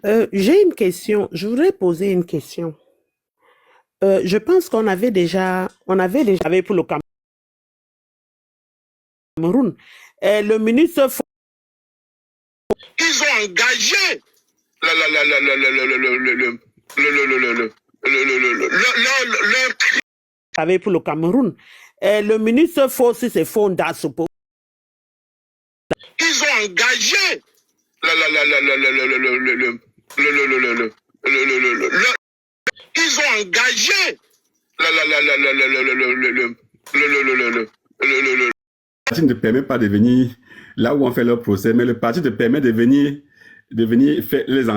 J'ai une question. Je voudrais poser une question. Je pense qu'on avait déjà travaillé pour le Cameroun. Le ministre, Ils ont engagé leur travaillé pour le Cameroun. Le ministre Fossi se fonde dans ce pot. ils ont engagé ils ont engagé parti ne te permet pas de venir là où on fait leur procès, mais le parti te permet de venir faire les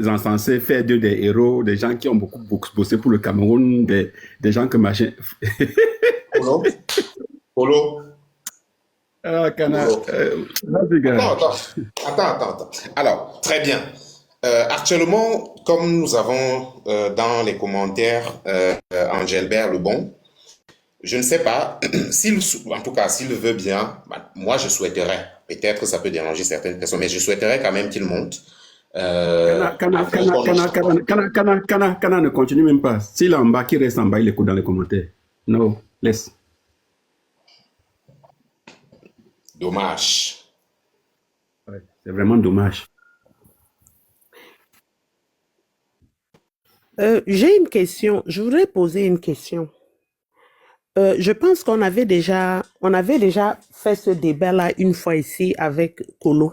encensés, faire d'eux des héros, des gens qui ont beaucoup bossé pour le Cameroun, des gens que machin. Polo, Polo, Alors, Kana, Polo. vas-y, gars. Attends. Alors, très bien. Actuellement, comme nous avons dans les commentaires Angelbert Lebon, je ne sais pas, en tout cas, s'il le veut bien, moi je souhaiterais, peut-être que ça peut déranger certaines personnes, mais je souhaiterais quand même qu'il monte. Kana ne continue même pas. S'il est en bas, qu'il reste en bas, il écoute dans les commentaires. Non, laisse. Dommage. Ouais, c'est vraiment dommage. J'ai une question. Je voudrais poser une question. Je pense qu'on avait déjà fait ce débat-là une fois ici avec Kolo.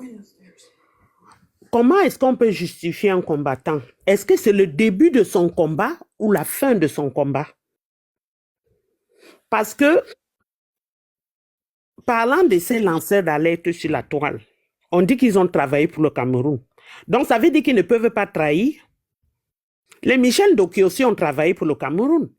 Comment est-ce qu'on peut justifier un combattant? Est-ce que c'est le début de son combat ou la fin de son combat? Parce que, parlant de ces lanceurs d'alerte sur la toile, on dit qu'ils ont travaillé pour le Cameroun. Donc, ça veut dire qu'ils ne peuvent pas trahir. Les Michel Doki aussi ont travaillé pour le Cameroun.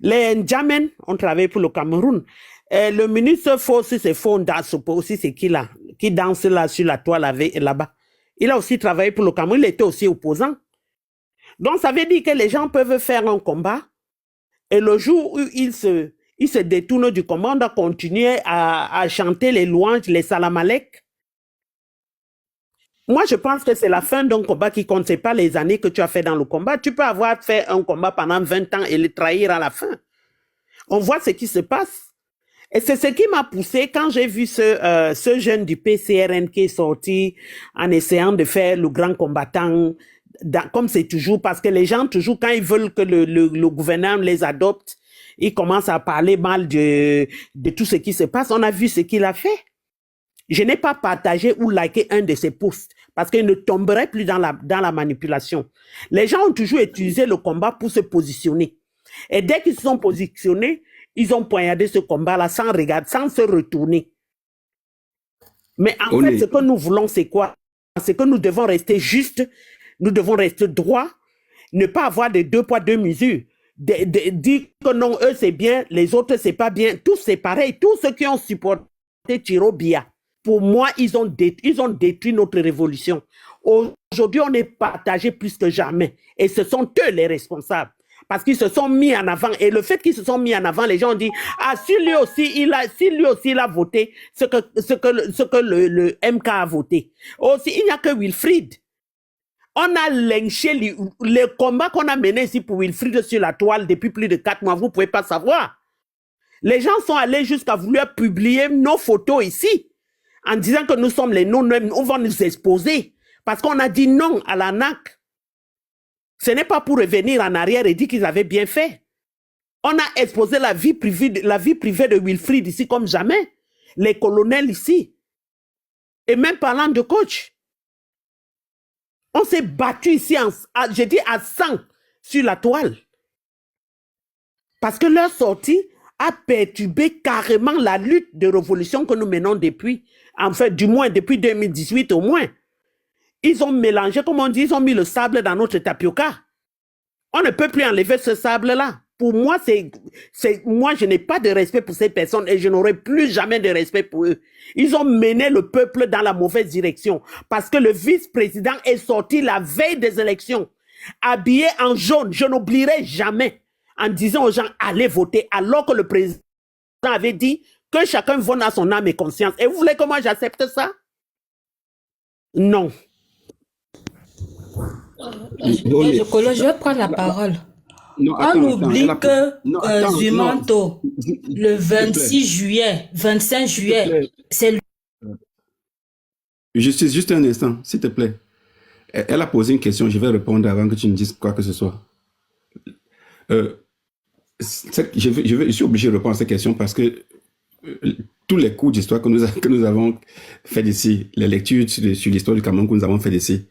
Les Ndjamen ont travaillé pour le Cameroun. Le ministre Fossi, c'est Fonda Sopo aussi, c'est qui là? Qui danse là sur la toile là-bas. Il a aussi travaillé pour le Cameroun, il était aussi opposant. Donc, ça veut dire que les gens peuvent faire un combat et le jour où ils se détournent du combat, on doit continuer à chanter les louanges, les salamalek. Moi, je pense que c'est la fin d'un combat qui compte, c'est pas les années que tu as fait dans le combat. Tu peux avoir fait un combat pendant 20 ans et le trahir à la fin. On voit ce qui se passe. Et c'est ce qui m'a poussé quand j'ai vu ce jeune du PCRN qui est sorti en essayant de faire le grand combattant, comme c'est toujours, parce que les gens, toujours, quand ils veulent que le gouvernement les adopte, ils commencent à parler mal de tout ce qui se passe. On a vu ce qu'il a fait. Je n'ai pas partagé ou liké un de ses posts parce qu'il ne tomberait plus dans la manipulation. Les gens ont toujours utilisé le combat pour se positionner. Et dès qu'ils se sont positionnés, ils ont poignardé ce combat-là sans regarder, sans se retourner. Mais en fait, ce que nous voulons, c'est quoi? C'est que nous devons rester justes, nous devons rester droits, ne pas avoir de deux poids, deux mesures. Dire que non, eux c'est bien, les autres c'est pas bien. Tous c'est pareil. Tous ceux qui ont supporté Thiro Bia, pour moi, ils ont détruit notre révolution. Aujourd'hui, on est partagé plus que jamais. Et ce sont eux les responsables. Parce qu'ils se sont mis en avant. Et le fait qu'ils se sont mis en avant, les gens ont dit, ah, si lui aussi, il a voté ce que le MK a voté. Aussi, il n'y a que Wilfried. On a lynché les combats qu'on a menés ici pour Wilfried sur la toile depuis plus de 4 mois. Vous ne pouvez pas savoir. Les gens sont allés jusqu'à vouloir publier nos photos ici en disant que nous sommes les non-mêmes, on va nous exposer. Parce qu'on a dit non à la NAC. Ce n'est pas pour revenir en arrière et dire qu'ils avaient bien fait. On a exposé la vie privée de Wilfried ici comme jamais. Les colonels ici. Et même parlant de coach. On s'est battu ici, j'ai dit à 100 sur la toile. Parce que leur sortie a perturbé carrément la lutte de révolution que nous menons depuis, en fait, du moins depuis 2018 au moins. Ils ont mélangé, comme on dit, ils ont mis le sable dans notre tapioca. On ne peut plus enlever ce sable-là. Pour moi, moi, je n'ai pas de respect pour ces personnes et je n'aurai plus jamais de respect pour eux. Ils ont mené le peuple dans la mauvaise direction parce que le vice-président est sorti la veille des élections, habillé en jaune. Je n'oublierai jamais en disant aux gens, allez voter, alors que le président avait dit que chacun vote à son âme et conscience. Et vous voulez que moi j'accepte ça? Non. René, Je vais prendre la parole. non, On attends, elle oublie a que non, attends, non, Zumanto, le s'il te plaît, 26 juillet, 25 s'il te juillet, plaît, c'est lui. juste un instant, s'il te plaît. Elle a posé une question, je vais répondre avant que tu me dises quoi que ce soit. Euh, je suis obligé de répondre à cette question parce que tous les cours d'histoire que nous avons fait ici, les lectures sur l'histoire du Cameroun que nous avons fait ici,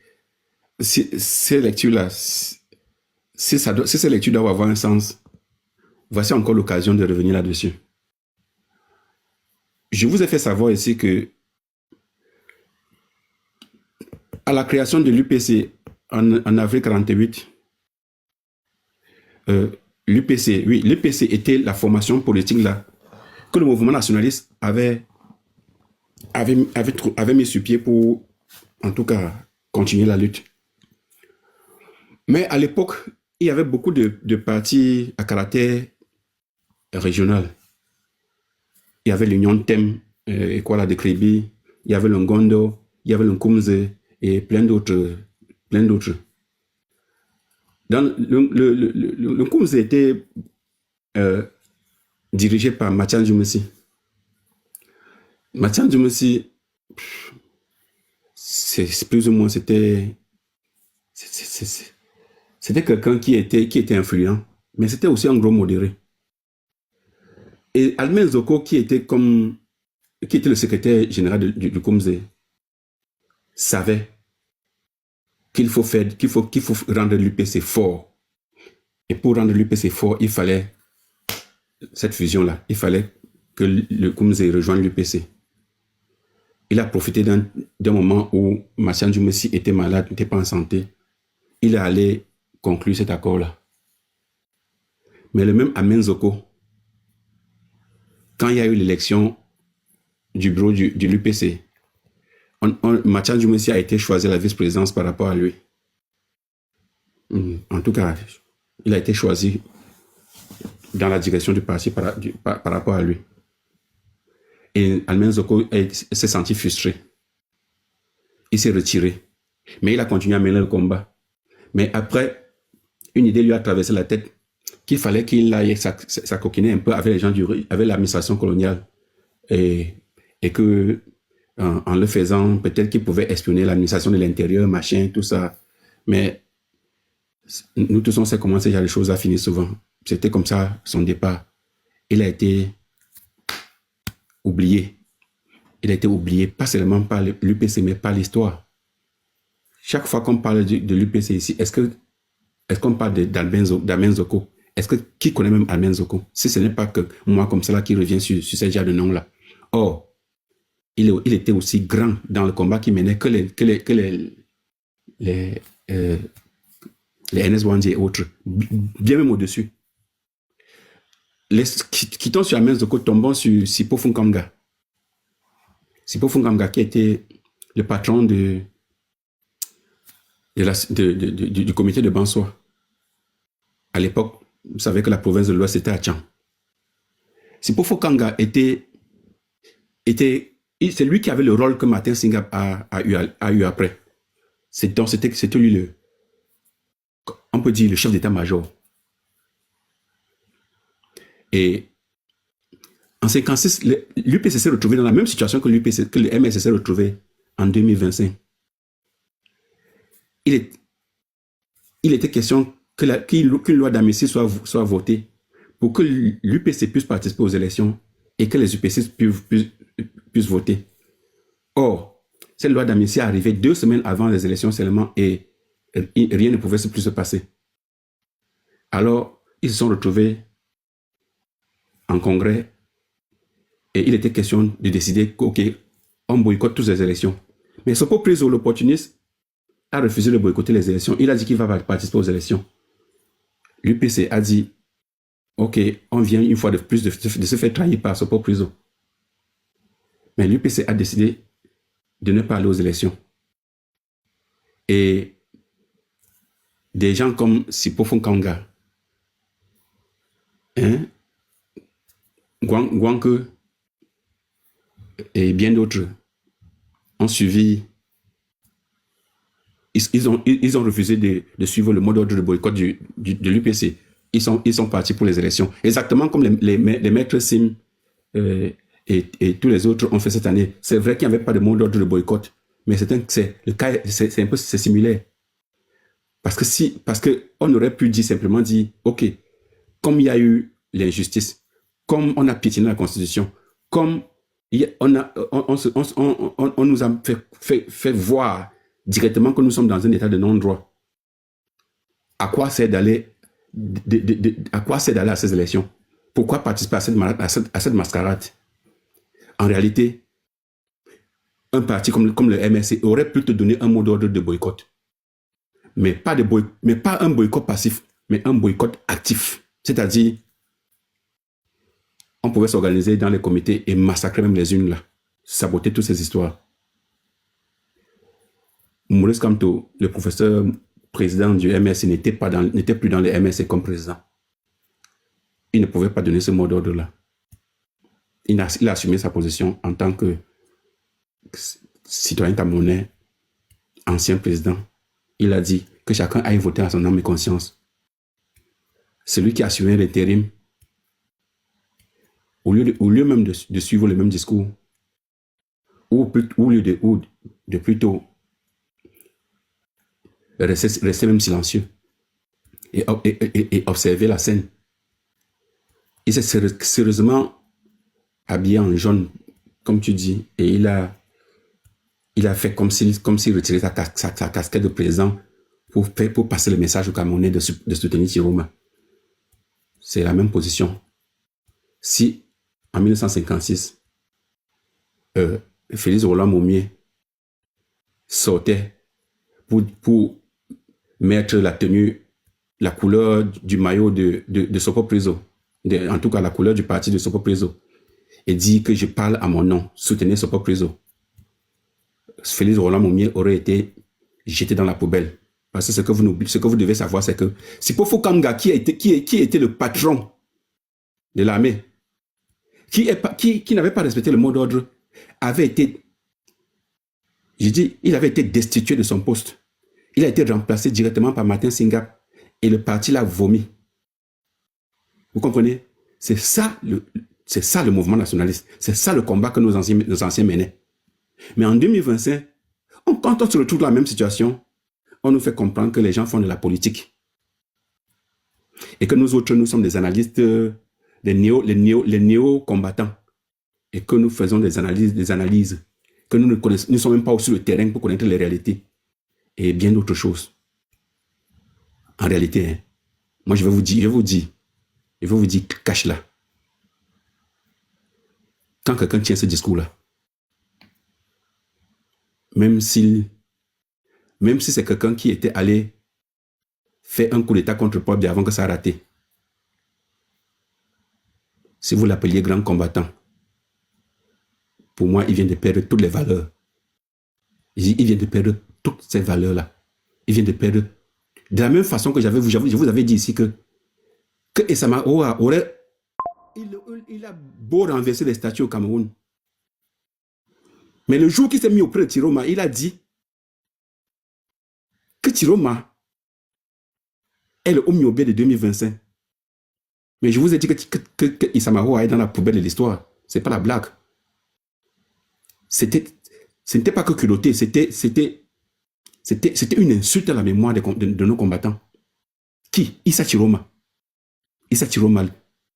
ces lectures-là, si ces lectures doivent avoir un sens, voici encore l'occasion de revenir là-dessus. Je vous ai fait savoir ici que à la création de l'UPC en avril 48, l'UPC était la formation politique là que le mouvement nationaliste avait mis sur pied pour, en tout cas, continuer la lutte. Mais à l'époque, il y avait beaucoup de partis à caractère régional. Il y avait l'Union de Thème, de Kribi, il y avait le Ngondo, il y avait le Nkumze et plein d'autres. Dans le Nkumze était dirigé par Mathias Djumesi. Mathias Djumesi, c'est plus ou moins, c'était quelqu'un qui était influent, mais c'était aussi un gros modéré. Et Almen Zoko, qui était le secrétaire général du Kumze, savait qu'il faut rendre l'UPC fort. Et pour rendre l'UPC fort, il fallait cette fusion-là. Il fallait que le Kumze rejoigne l'UPC. Il a profité d'un moment où Mathias Djumesi était malade, n'était pas en santé. Il est allé conclure cet accord-là. Mais le même Amen Zoko, quand il y a eu l'élection du bureau de l'UPC, Mathias Djumesi a été choisi à la vice-présidence par rapport à lui. En tout cas, il a été choisi dans la direction du parti par rapport à lui. Et Almen Zoko s'est senti frustré. Il s'est retiré. Mais il a continué à mener le combat. Mais après, une idée lui a traversé la tête qu'il fallait qu'il aille s'acoquiner un peu avec les gens avec l'administration coloniale. Et que, en le faisant, peut-être qu'il pouvait espionner l'administration de l'intérieur, machin, tout ça. Mais nous tous, on sait comment ces choses a fini souvent. C'était comme ça son départ. Il a été oublié. Il a été oublié, pas seulement par l'UPC, mais par l'histoire. Chaque fois qu'on parle de l'UPC ici, est-ce qu'on parle d'Almen Zoko? Qui connaît même Almen Zoko? Si ce n'est pas que moi comme cela qui revient sur ce genre de nom-là. Or, il était aussi grand dans le combat qui menait que les NS-Wandi et autres, bien même au-dessus. Quittons sur Almen Zoko, tombons sur Sipo Funkamga. Sipo Funkamga qui était le patron du comité de Bansoa. À l'époque, vous savez que la province de l'Ouest était à Tchang. Sipo Funkamga c'est lui qui avait le rôle que Martin Singap a eu après. C'était lui on peut dire le chef d'état-major. Et en 1956, l'UPC s'est retrouvé dans la même situation que le MS s'est retrouvé en 2025. Il était question qu'une loi d'amnistie soit votée pour que l'UPC puisse participer aux élections et que les UPC puissent voter. Or, cette loi d'amnistie est arrivée 2 semaines avant les élections seulement et rien ne pouvait plus se passer. Alors, ils se sont retrouvés en congrès et il était question de décider qu'ok, on boycotte toutes les élections. Mais Sopo Priso, l'opportuniste, a refusé de boycotter les élections. Il a dit qu'il va participer aux élections. L'UPC a dit, ok, on vient une fois de plus de se faire trahir par Sopo Priso. Mais l'UPC a décidé de ne pas aller aux élections. Et des gens comme Sipo Funkanga, Gwanke et bien d'autres ont suivi. ils ont refusé de suivre le mot d'ordre de boycott de l'UPC. Ils sont partis pour les élections. Exactement comme les maîtres Sim et tous les autres ont fait cette année. C'est vrai qu'il n'y avait pas de mot d'ordre de boycott, mais le cas, c'est un peu similaire. Parce que on aurait pu simplement dire, OK, comme il y a eu l'injustice, comme on a piétiné la Constitution, comme on nous a fait voir directement que nous sommes dans un état de non-droit, à quoi sert d'aller à ces élections? Pourquoi participer à cette mascarade? En réalité, un parti comme le MRC aurait pu te donner un mot d'ordre de boycott. Mais pas un boycott passif, mais un boycott actif. C'est-à-dire, on pouvait s'organiser dans les comités et massacrer même les unes là, saboter toutes ces histoires. Maurice Kamto, le professeur président du MRC, n'était plus dans le MRC comme président. Il ne pouvait pas donner ce mot d'ordre-là. Il a assumé sa position en tant que citoyen camerounais, ancien président. Il a dit que chacun aille voter à son âme et conscience. Celui qui a assumé l'intérim, au lieu même de suivre le même discours, ou au lieu de plutôt rester même silencieux et observer la scène, il s'est sérieusement habillé en jaune, comme tu dis, et il a fait comme s'il retirait sa casquette de président pour passer le message aux Camerounais de soutenir Chiroma. C'est la même position. Si, en 1956, Félix Roland Moumié sortait pour mettre la couleur du maillot de Soko Prezo, en tout cas la couleur du parti de Soko Prezo, et dit que je parle à mon nom, soutenez Soko Prezo, Félix Roland Moumié aurait été jeté dans la poubelle. Parce que ce que vous devez savoir, c'est que Sipofo Kamga, qui était le patron de l'armée, qui n'avait pas respecté le mot d'ordre, il avait été destitué de son poste. Il a été remplacé directement par Martin Singap et le parti l'a vomi. Vous comprenez? C'est ça le mouvement nationaliste. C'est ça le combat que nos anciens menaient. Mais en 2025, quand on se retrouve dans la même situation, on nous fait comprendre que les gens font de la politique. Et que nous autres, nous sommes des analystes, les néo-combattants. Et que nous faisons des analyses. Que nous ne sommes même pas sur le terrain pour connaître les réalités. Et bien d'autres choses. En réalité, hein, moi je vais vous dire, cache là. Quand quelqu'un tient ce discours-là, même si c'est quelqu'un qui était allé faire un coup d'état contre Paul Biya avant que ça a raté, si vous l'appeliez grand combattant, pour moi, il vient de perdre toutes les valeurs. Il vient de perdre toutes ces valeurs-là. Il vient de perdre... De la même façon que je vous avais dit ici que Essama Oa aurait... Il a beau renverser les statues au Cameroun. Mais le jour qu'il s'est mis auprès de Chiroma, il a dit que Chiroma est le Omniobé de 2025. Mais je vous ai dit que Essama Oa est dans la poubelle de l'histoire. C'est pas la blague. Ce n'était pas que culotté, c'était une insulte à la mémoire de nos combattants. Qui? Issa Chiroma. Issa Chiroma,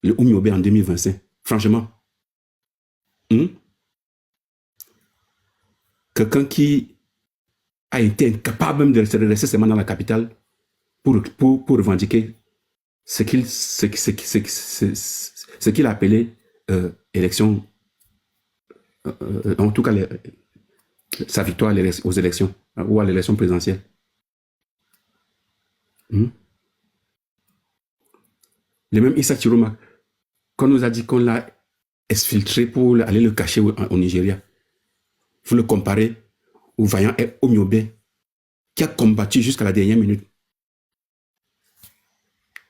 le Oumiobe en 2025. Franchement. Quelqu'un qui a été incapable même de rester seulement dans la capitale pour revendiquer ce qu'il a appelé élection, en tout cas sa victoire aux élections ou à l'élection présidentielle. Le même Issa Chiroma, qu'on nous a dit qu'on l'a exfiltré pour aller le cacher au Nigeria. Vous le comparez au vaillant Omiobe qui a combattu jusqu'à la dernière minute.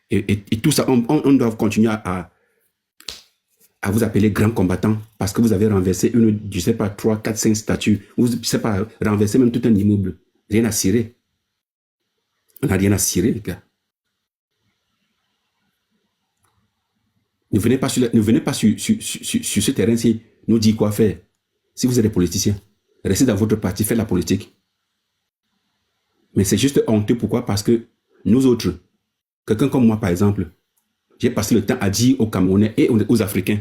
Et tout ça, on doit continuer à vous appeler grand combattant parce que vous avez renversé je ne sais pas, 3, 4, 5 statues, vous ne sais pas, renversé même tout un immeuble. Rien à cirer. On n'a rien à cirer, les gars. Ne venez pas sur ce terrain-ci nous dire quoi faire. Si vous êtes des politiciens, restez dans votre parti, faites la politique. Mais c'est juste honteux. Pourquoi? Parce que nous autres, quelqu'un comme moi par exemple, j'ai passé le temps à dire aux Camerounais et aux Africains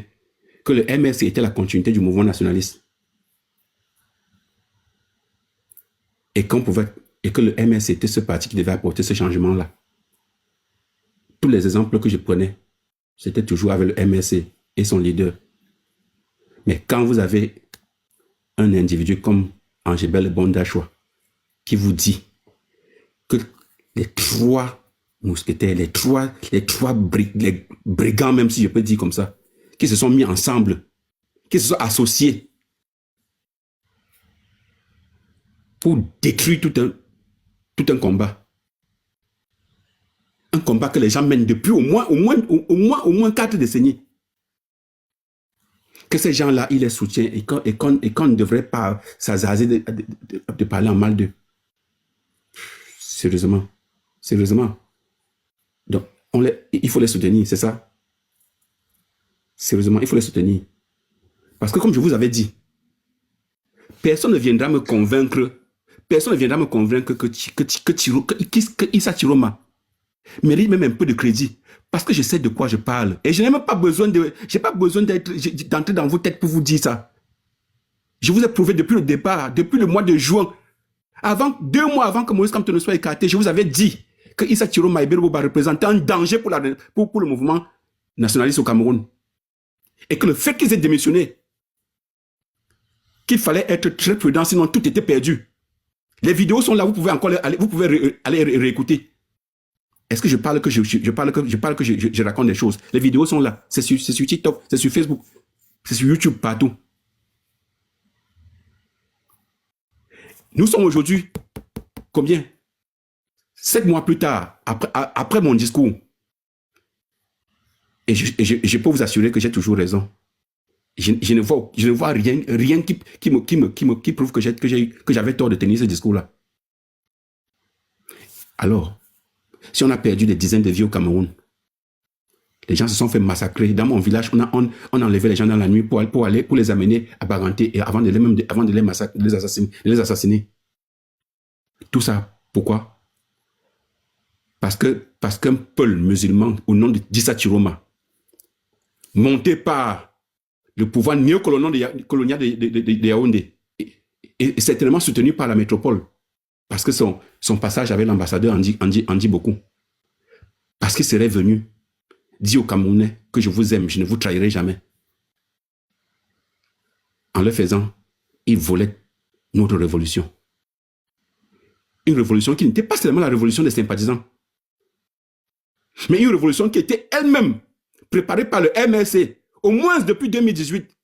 que le MRC était la continuité du mouvement nationaliste. Et que le MRC était ce parti qui devait apporter ce changement-là. Tous les exemples que je prenais, c'était toujours avec le MRC et son leader. Mais quand vous avez un individu comme Angébel Bondachwa qui vous dit que les trois mousquetaires, les trois brigands, même si je peux dire comme ça, qui se sont mis ensemble, qui se sont associés pour détruire tout un combat. Un combat que les gens mènent depuis au moins 4 décennies. Que ces gens-là, ils les soutiennent et qu'on ne devrait pas s'azazer de parler en mal d'eux. Sérieusement. Donc, il faut les soutenir, c'est ça? Sérieusement, il faut les soutenir. Parce que comme je vous avais dit, personne ne viendra me convaincre que Issa Chiroma mérite même un peu de crédit. Parce que je sais de quoi je parle. Et je n'ai même pas besoin d'entrer dans vos têtes pour vous dire ça. Je vous ai prouvé depuis le départ, depuis le mois de juin, 2 mois avant que Maurice Kamto ne soit écarté, je vous avais dit que Issa Chiroma Iberuboba représentait un danger pour le mouvement nationaliste au Cameroun. Et que le fait qu'ils aient démissionné, qu'il fallait être très prudent, sinon tout était perdu. Les vidéos sont là, vous pouvez aller réécouter. Est-ce que je parle que je raconte des choses? Les vidéos sont là. C'est sur TikTok, c'est sur Facebook, c'est sur YouTube, partout. Nous sommes aujourd'hui, combien? 7 mois plus tard, après mon discours. Et je peux vous assurer que j'ai toujours raison. Je ne vois rien qui prouve que j'avais tort de tenir ce discours-là. Alors, si on a perdu des dizaines de vies au Cameroun, les gens se sont fait massacrer. Dans mon village, on a enlevé les gens dans la nuit pour les amener à Baranté et avant de les massacrer, de les assassiner. Tout ça, pourquoi? Parce qu'un peuple musulman au nom d'Issa Chiroma, monté par le pouvoir néocolonial de Yaoundé, et certainement soutenu par la métropole, parce que son passage avec l'ambassadeur en dit beaucoup. Parce qu'il serait venu dire aux Camerounais que je vous aime, je ne vous trahirai jamais. En le faisant, il volait notre révolution. Une révolution qui n'était pas seulement la révolution des sympathisants, mais une révolution qui était elle-même préparée par le MRC, au moins depuis 2018,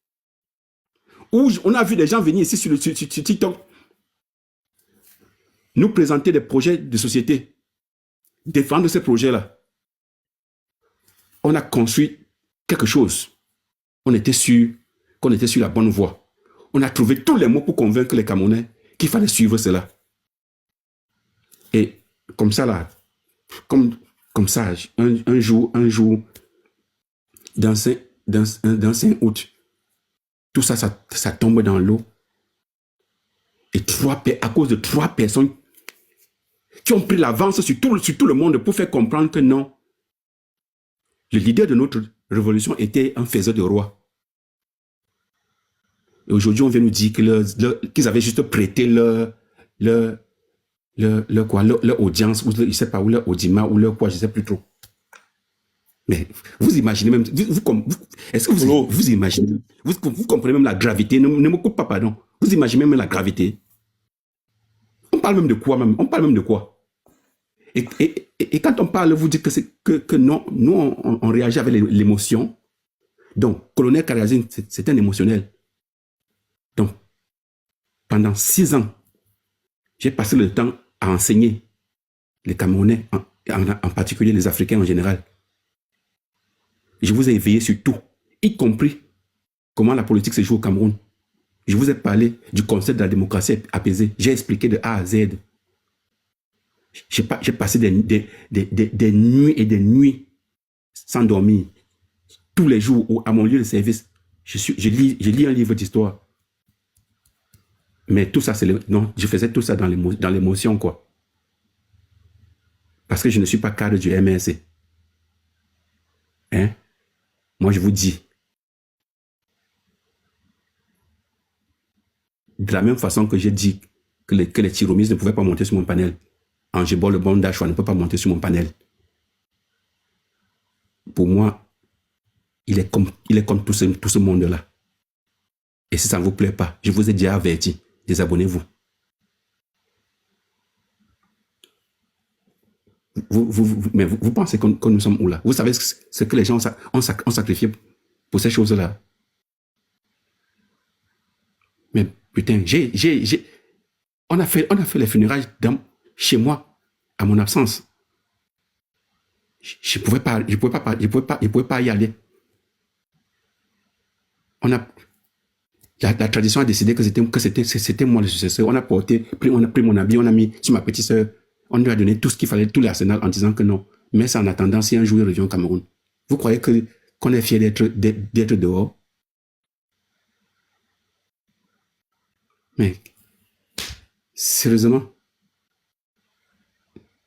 où on a vu des gens venir ici sur TikTok nous présenter des projets de société, défendre ces projets-là. On a construit quelque chose. On était sûr qu'on était sur la bonne voie. On a trouvé tous les mots pour convaincre les Camerounais qu'il fallait suivre cela. Et comme ça, là, comme ça, un jour, dans 5 août, tout ça, ça tombe dans l'eau. Et à cause de 3 personnes qui ont pris l'avance sur tout le monde pour faire comprendre que non, le leader de notre révolution était un faiseur de roi. Et aujourd'hui, on vient nous dire qu'ils avaient juste prêté leur audience, ou je ne sais pas, ou leur audiment, ou leur quoi, je ne sais plus trop. Mais vous imaginez même, est-ce que vous imaginez, vous comprenez même la gravité, ne me coupe pas, pardon. Vous imaginez même la gravité. On parle même de quoi même? On parle même de quoi? Et quand on parle, vous dites que non, nous on réagit avec l'émotion. Donc, colonel Karazin, c'est un émotionnel. Donc, pendant 6 ans, j'ai passé le temps à enseigner les Camerounais, en particulier les Africains en général. Je vous ai éveillé sur tout, y compris comment la politique se joue au Cameroun. Je vous ai parlé du concept de la démocratie apaisée. J'ai expliqué de A à Z. J'ai passé des nuits et des nuits sans dormir. Tous les jours à mon lieu de service, je lis un livre d'histoire. Mais tout ça, non, je faisais tout ça dans l'émotion, quoi. Parce que je ne suis pas cadre du MRC. Hein? Moi, je vous dis, de la même façon que j'ai dit que les tyromistes ne pouvaient pas monter sur mon panel, Angébol le bon d'Achua ne peut pas monter sur mon panel. Pour moi, il est comme tout ce monde-là. Et si ça ne vous plaît pas, je vous ai déjà averti, désabonnez-vous. Mais vous pensez que nous sommes où là? Vous savez ce que les gens ont sacrifié pour ces choses-là? Mais putain, on a fait les funérailles chez moi, à mon absence. Je pouvais pas y aller. La tradition a décidé que c'était moi le successeur. On a pris mon habit, on a mis sur ma petite sœur. On lui a donné tout ce qu'il fallait, tout l'arsenal, en disant que non. Mais c'est en attendant si un jour il revient au Cameroun. Vous croyez qu'on est fier d'être dehors? Mais, sérieusement.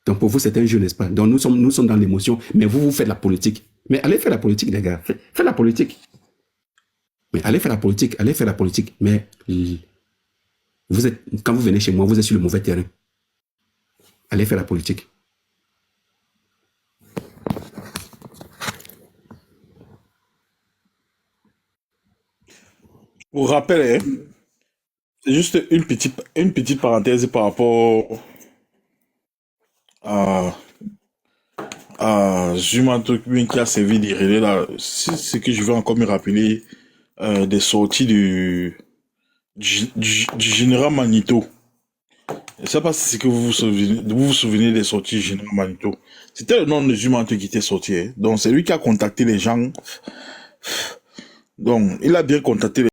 Donc pour vous, c'est un jeu, n'est-ce pas? Donc nous sommes dans l'émotion, mais vous faites la politique. Mais allez faire la politique, les gars. Faites la politique. Mais allez faire la politique. Mais quand vous venez chez moi, vous êtes sur le mauvais terrain. Allez faire la politique. Pour rappel, c'est juste une petite parenthèse par rapport à Zuma Tokubin qui a servi de relais là. C'est ce que je veux encore me rappeler des sorties du général Manito. Je ne sais pas si c'est que vous vous souvenez des sorties du général Manito. C'était le nom de Zuma qui était sorti. Donc c'est lui qui a contacté les gens. Donc il a bien contacté les